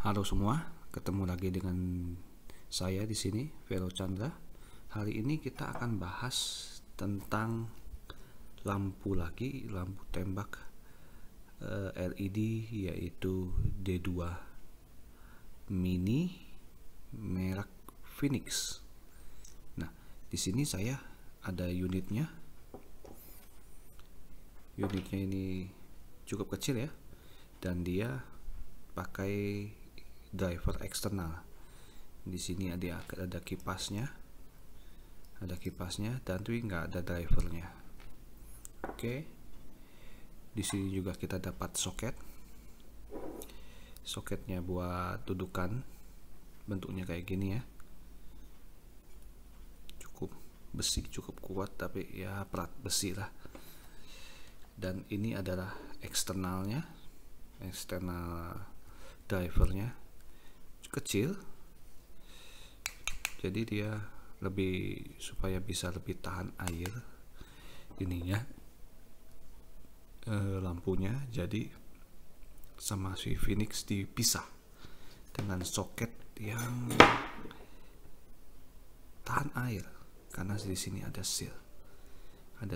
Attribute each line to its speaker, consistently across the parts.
Speaker 1: Halo semua, ketemu lagi dengan saya di sini, Vero Chandra. Hari ini kita akan bahas tentang lampu tembak LED, yaitu D2 Mini merek Phoenix. Nah, di sini saya ada unitnya. Unitnya ini cukup kecil ya, dan dia pakai driver eksternal. Di sini ada kipasnya, tapi nggak ada drivernya. Oke, di sini juga kita dapat soketnya buat dudukan, bentuknya kayak gini ya, cukup besi, cukup kuat, tapi ya perat besi lah. Dan ini adalah eksternal drivernya, kecil, jadi dia supaya bisa lebih tahan air ininya, lampunya. Jadi sama si Phoenix dipisah dengan soket yang tahan air, karena di sini ada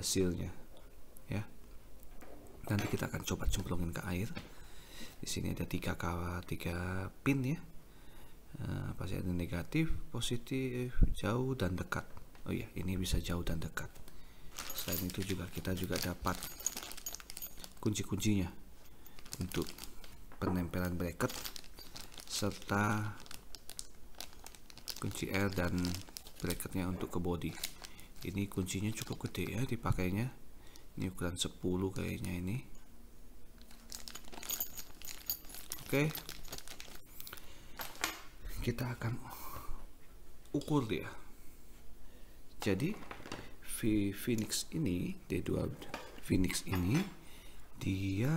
Speaker 1: sealnya ya. Nanti kita akan coba cemplungin ke air. Di sini ada 3 pin ya, pasti ada negatif, positif, jauh, dan dekat. Oh iya, ini bisa jauh dan dekat. Selain itu kita juga dapat kunci-kuncinya untuk penempelan bracket, serta kunci air dan bracketnya untuk ke body. Ini kuncinya cukup gede ya dipakainya. Ini ukuran 10 kayaknya ini. Oke, kita akan ukur dia. Jadi Phoenix ini, D2 Phoenix ini, dia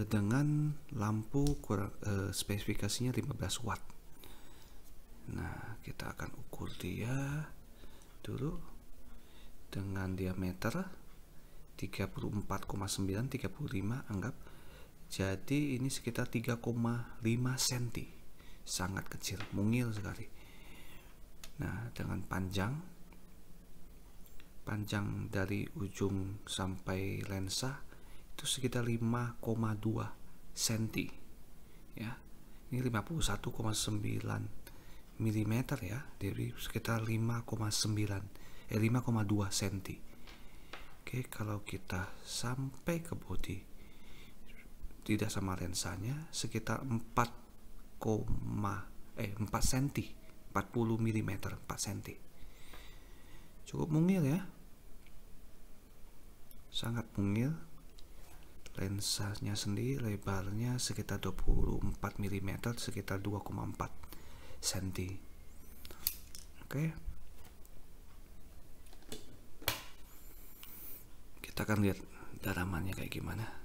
Speaker 1: dengan lampu spesifikasinya 15 watt. Nah, kita akan ukur dia dulu dengan diameter 34,9, 35 anggap. Jadi ini sekitar 3,5 cm, sangat kecil, mungil sekali. Nah, dengan panjang dari ujung sampai lensa itu sekitar 5,2 cm ya. Ini 51,9 mm ya, jadi sekitar 5,2 cm. Oke, kalau kita sampai ke body tidak sama lensanya, sekitar 4 cm, 40 mm, 4 cm. Cukup mungil ya, sangat mungil. Lensanya sendiri lebarnya sekitar 24 mm, sekitar 2,4 cm. Oke, kita akan lihat dalamannya kayak gimana.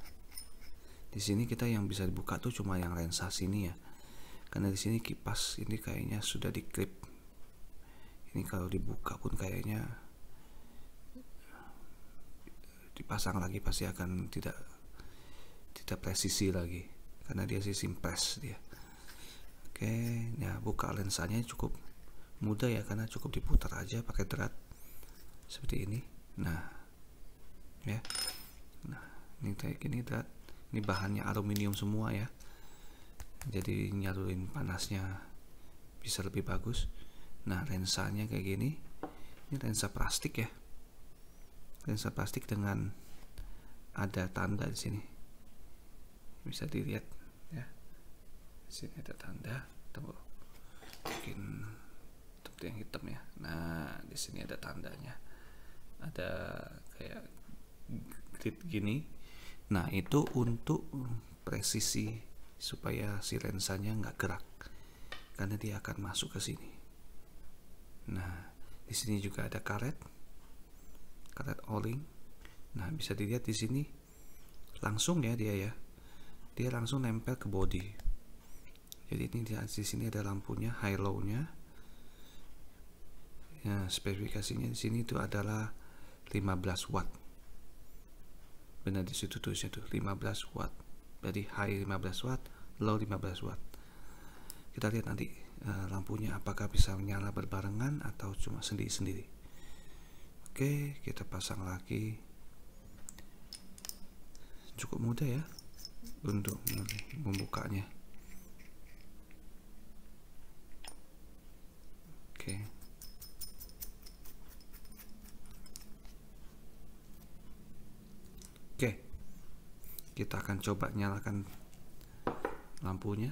Speaker 1: Di sini kita yang bisa dibuka tuh cuma yang lensa sini ya, karena di sini kipas ini kayaknya sudah diklip. Ini kalau dibuka pun kayaknya dipasang lagi pasti akan tidak presisi lagi, karena dia sistem press dia. Oke, ya buka lensanya cukup mudah ya, karena cukup diputar aja pakai drat seperti ini. Nah ya, ini kayak gini drat. Ini bahannya aluminium semua ya, jadi nyalurin panasnya bisa lebih bagus. Nah, lensanya kayak gini. Ini lensa plastik ya, lensa plastik dengan ada tanda di sini, bisa dilihat ya. Di sini ada tanda, mungkin seperti yang hitam ya. Nah, di sini ada tandanya, ada kayak grid gini. Nah, itu untuk presisi supaya si lensanya nggak gerak, karena dia akan masuk ke sini. Nah, di sini juga ada karet O-ring. Nah, bisa dilihat di sini langsung ya, dia langsung nempel ke body. Jadi ini di sini ada lampunya, high low-nya. Nah, spesifikasinya di sini itu adalah 15 watt. Benar di situ tulisnya tuh 15 watt. Jadi high 15 watt, low 15 watt. Kita lihat nanti lampunya apakah bisa menyala berbarengan atau cuma sendiri-sendiri. Oke, kita pasang lagi. Cukup mudah ya untuk membukanya. Oke. Oke. Kita akan coba nyalakan lampunya.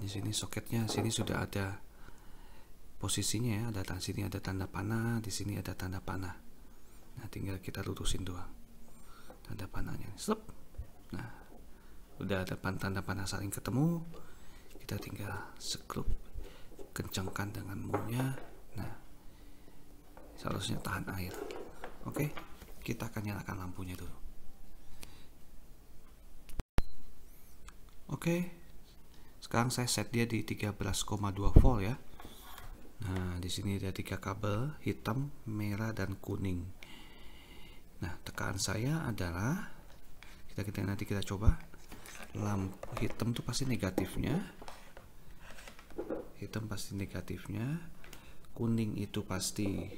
Speaker 1: Di sini soketnya, sini sudah ada posisinya ya, ada sini ada tanda panah, di sini ada tanda panah. Nah, tinggal kita lurusin doang tanda panahnya. Stop. Nah, udah ada tanda panah saling ketemu. Kita tinggal skrup, kencangkan dengan mounya. Nah, seharusnya tahan air. Oke, kita akan nyalakan lampunya dulu. Oke, sekarang saya set dia di 13,2 volt ya. Nah, di sini ada 3 kabel, hitam, merah, dan kuning. Nah, tekaan saya adalah nanti kita coba. Lampu hitam tuh pasti negatifnya. Hitam pasti negatifnya. Kuning itu pasti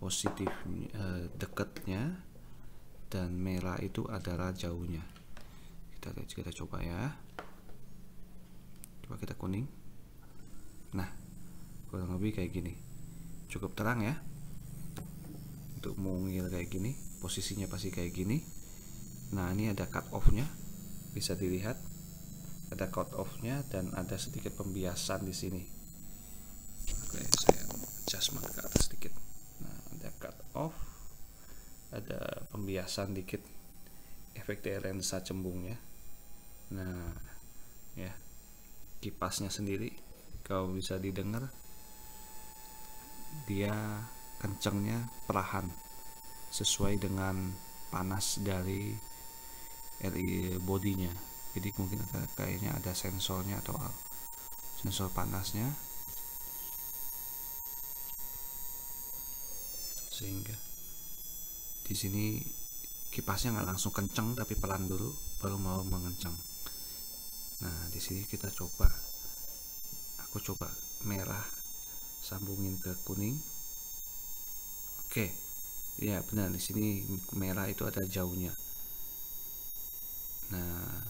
Speaker 1: positif dekatnya, dan merah itu adalah jauhnya. Kita coba ya. Coba kita kuning. Nah, kurang lebih kayak gini. Cukup terang ya. Untuk mungil kayak gini, posisinya pasti kayak gini. Nah, ini ada cut off-nya. Bisa dilihat. Ada cut off-nya dan ada sedikit pembiasan di sini. Oke, saya adjustment ke atas sedikit. Nah, ada cut off. Ada pembiasan dikit. Efek dari lensa cembungnya. Nah, ya. Kipasnya sendiri kalau bisa didengar, dia kencengnya perlahan sesuai dengan panas dari LED bodinya. Jadi mungkin kayaknya ada sensornya atau sensor panasnya, sehingga di sini kipasnya nggak langsung kenceng tapi pelan dulu baru mau mengencang. Nah, di sini kita coba, aku coba merah sambungin ke kuning. Oke, ya benar, di sini merah itu ada jauhnya. Nah,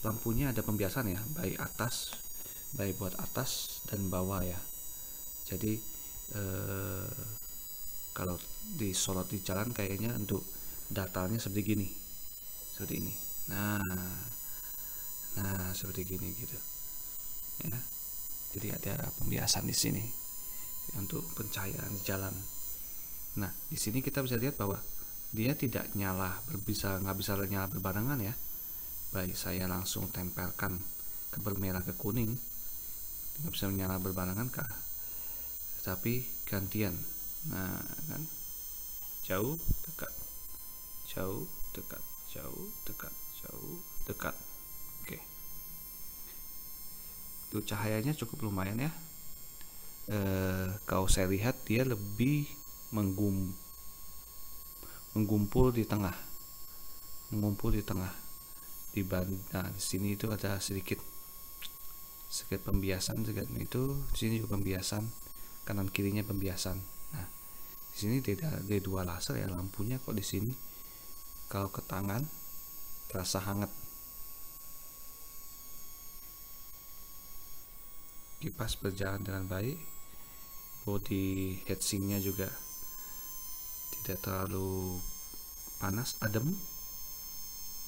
Speaker 1: lampunya ada pembiasan ya, baik buat atas dan bawah ya. Jadi kalau disorot di jalan kayaknya untuk datarnya seperti gini, seperti ini. Nah, seperti gini gitu ya. Jadi ada pembiasan di sini untuk pencahayaan di jalan. Nah, di sini kita bisa lihat bahwa dia tidak nyala, nggak bisa nyala berbarengan ya. Baik saya langsung tempelkan kabel merah ke kuning, nggak bisa menyala berbarengan kah? Tapi gantian. Nah, kan jauh dekat, jauh dekat, jauh dekat, jauh dekat. Oke. Itu cahayanya cukup lumayan ya. Kalau saya lihat dia lebih mengumpul di tengah. Nah, di sini itu ada sedikit pembiasan juga. Itu di sini juga pembiasan, kanan kirinya pembiasan. Nah, di sini tidak ada dua laser ya, lampunya kok di sini kalau ke tangan terasa hangat. Kipas berjalan dengan baik, body heatsinknya juga tidak terlalu panas, adem,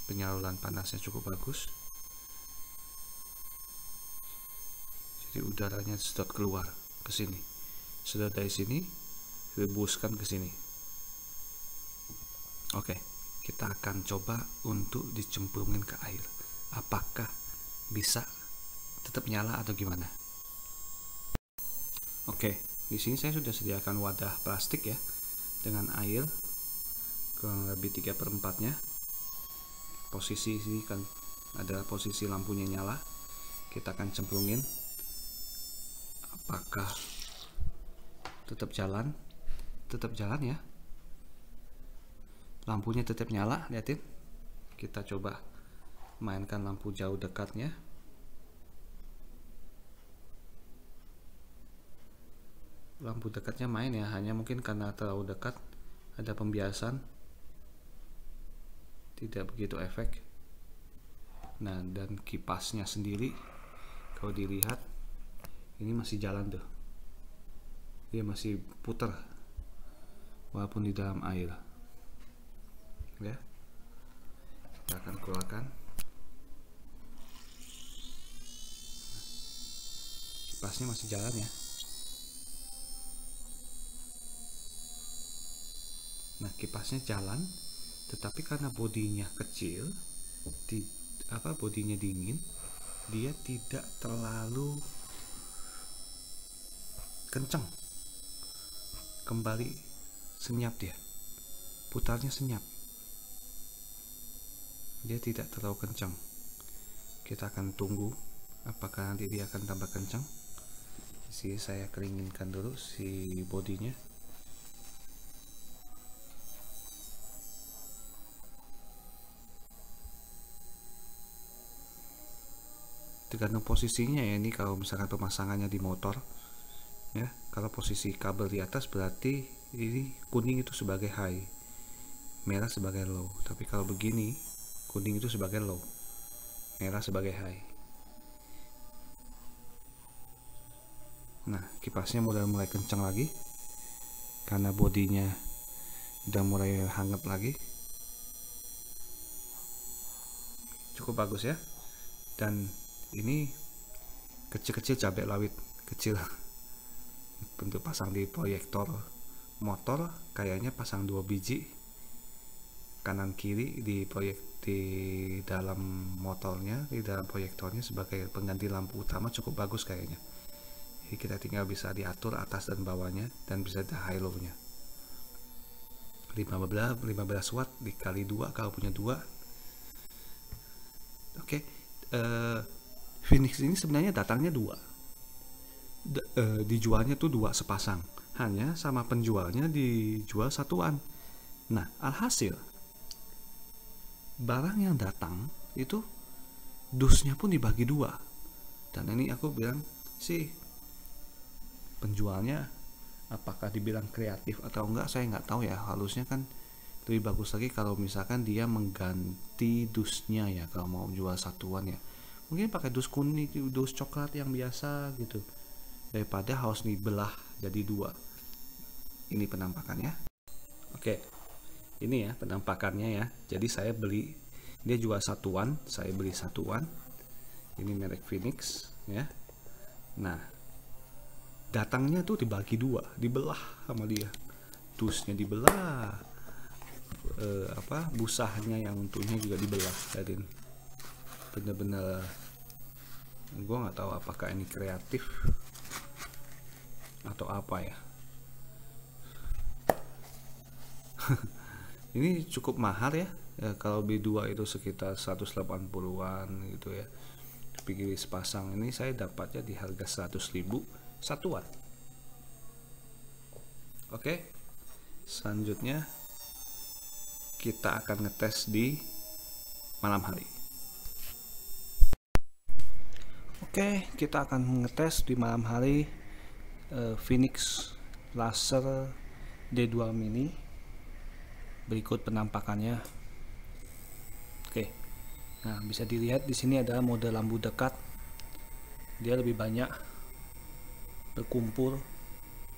Speaker 1: penyaluran panasnya cukup bagus, jadi udaranya sedot keluar ke sini, sedot dari sini dihembuskan ke sini. Oke, kita akan coba untuk dicemplungin ke air, apakah bisa tetap nyala atau gimana. Oke, di sini saya sudah sediakan wadah plastik ya dengan air kurang lebih 3/4-nya. Posisi ini kan adalah posisi lampunya nyala. Kita akan cemplungin. Apakah tetap jalan? Tetap jalan ya. Lampunya tetap nyala, lihatin. Kita coba mainkan lampu jauh dekatnya. Lampu dekatnya main ya, hanya mungkin karena terlalu dekat ada pembiasan, tidak begitu efek. Nah, dan kipasnya sendiri kalau dilihat ini masih jalan tuh, dia masih putar walaupun di dalam air ya. Kita akan keluarkan. Kipasnya masih jalan ya. Nah, kipasnya jalan, tetapi karena bodinya kecil, bodinya dingin, dia tidak terlalu kencang. Kembali senyap dia, putarnya senyap. Dia tidak terlalu kencang. Kita akan tunggu apakah nanti dia akan tambah kencang. Sini saya keringinkan dulu si bodinya. Tergantung posisinya ya, ini kalau misalkan pemasangannya di motor ya, kalau posisi kabel di atas berarti ini kuning itu sebagai high, merah sebagai low. Tapi kalau begini, kuning itu sebagai low, merah sebagai high. Nah, kipasnya mulai kencang lagi karena bodinya udah mulai hangat lagi. Cukup bagus ya. Dan ini kecil-kecil cabai rawit kecil untuk pasang di proyektor motor. Kayaknya pasang 2 biji kanan kiri di dalam motornya, di dalam proyektornya sebagai pengganti lampu utama. Cukup bagus kayaknya. Jadi kita tinggal bisa diatur atas dan bawahnya, dan bisa ada high low nya. 15 watt dikali 2 kalau punya 2. Oke. Phoenix ini sebenarnya datangnya 2. Dijualnya tuh 2 sepasang, hanya sama penjualnya dijual satuan. Nah, alhasil barang yang datang itu dusnya pun dibagi 2. Dan ini aku bilang sih, penjualnya apakah dibilang kreatif atau enggak saya nggak tahu ya. Harusnya kan lebih bagus lagi kalau misalkan dia mengganti dusnya ya, kalau mau jual satuan ya. Mungkin pakai dus kuning, dus coklat yang biasa gitu, daripada harus dibelah jadi 2. Ini penampakannya. Oke, ini ya penampakannya ya. Jadi saya beli, dia jual satuan, saya beli satuan. Ini merek Phoenix ya. Nah, datangnya tuh dibagi 2, dibelah sama dia. Dusnya dibelah, busahnya yang untuknya juga dibelah. Jadi bener-bener gue nggak tahu apakah ini kreatif atau apa ya. Ini cukup mahal ya, kalau beli 2 itu sekitar 180-an gitu ya. Pikir sepasang ini saya dapatnya di harga 100.000 satuan. Oke, selanjutnya kita akan ngetes di malam hari. Oke, kita akan ngetes di malam hari Phoenix Laser D2 Mini. Berikut penampakannya. Oke. Nah, bisa dilihat di sini ada mode lampu dekat. Dia lebih banyak berkumpul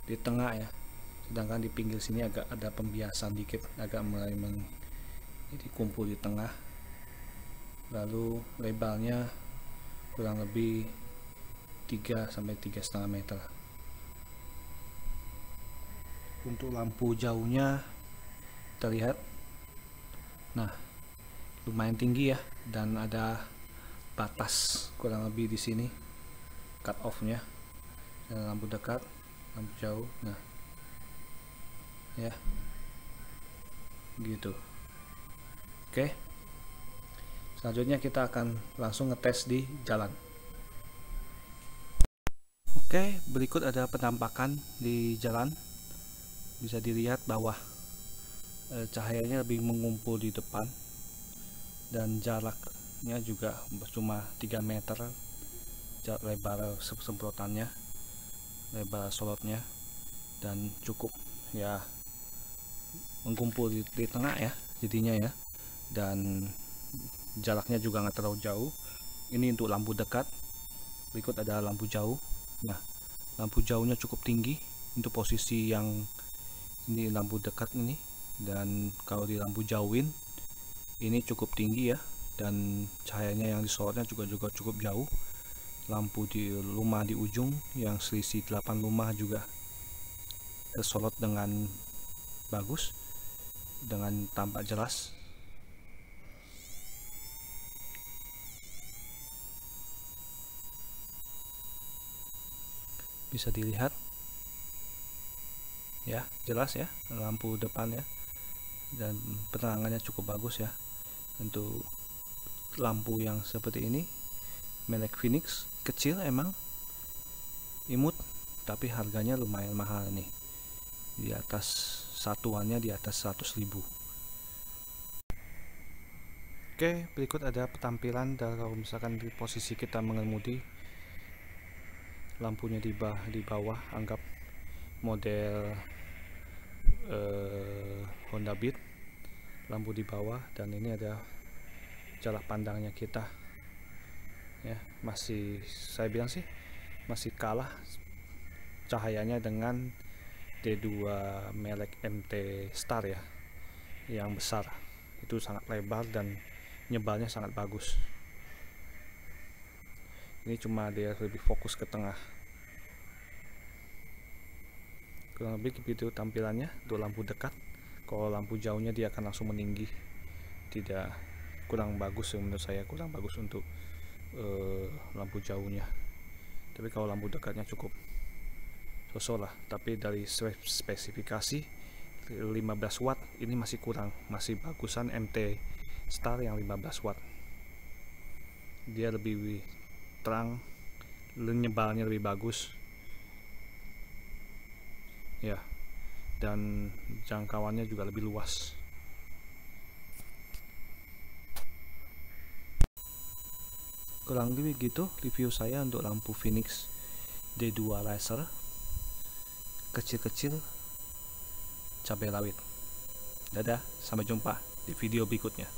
Speaker 1: di tengah ya. Sedangkan di pinggir sini agak ada pembiasan dikit, agak mulai jadi kumpul di tengah. Lalu lebarnya kurang lebih 3 sampai 3,5 meter. Untuk lampu jauhnya terlihat, nah lumayan tinggi ya, dan ada batas kurang lebih di sini cut off nya. Dan lampu dekat, lampu jauh, nah ya gitu. Oke, selanjutnya kita akan langsung ngetes di jalan. Oke, berikut ada penampakan di jalan. Bisa dilihat bahwa cahayanya lebih mengumpul di depan, dan jarak Slotnya juga cuma 3 meter lebar semprotannya, lebar slotnya, dan cukup ya mengkumpul di tengah ya jadinya ya, dan jaraknya juga nggak terlalu jauh. Ini untuk lampu dekat. Berikut ada lampu jauh. Nah, lampu jauhnya cukup tinggi untuk posisi yang ini lampu dekat ini, dan kalau di lampu jauhin ini cukup tinggi ya, dan cahayanya yang disorotnya juga cukup jauh. Lampu di lumah di ujung yang selisih 8 lumah juga tersorot dengan bagus, dengan tampak jelas. Bisa dilihat ya, jelas ya lampu depan ya, dan penerangannya cukup bagus ya. Untuk lampu yang seperti ini merek Phoenix, kecil emang, imut, tapi harganya lumayan mahal nih, di atas satuannya di atas 100.000. Oke, berikut ada petampilan kalau misalkan di posisi kita mengemudi, lampunya di bawah, anggap model Honda Beat, lampu di bawah, dan ini ada jarak pandangnya kita ya, masih saya bilang sih masih kalah cahayanya dengan D2 merek MT Star ya, yang besar itu sangat lebar dan nyebalnya sangat bagus. Ini cuma dia lebih fokus ke tengah. Kurang lebih begitu tampilannya untuk lampu dekat. Kalau lampu jauhnya dia akan langsung meninggi, tidak, kurang bagus menurut saya, kurang bagus untuk lampu jauhnya. Tapi kalau lampu dekatnya cukup sosok lah. Tapi dari spesifikasi 15 watt ini masih kurang, masih bagusan MT Star yang 15 watt. Dia lebih terang, nyebalnya lebih bagus ya, dan jangkauannya juga lebih luas. Kurang lebih gitu review saya untuk lampu Phoenix D2 laser kecil-kecil cabai rawit. Dadah, sampai jumpa di video berikutnya.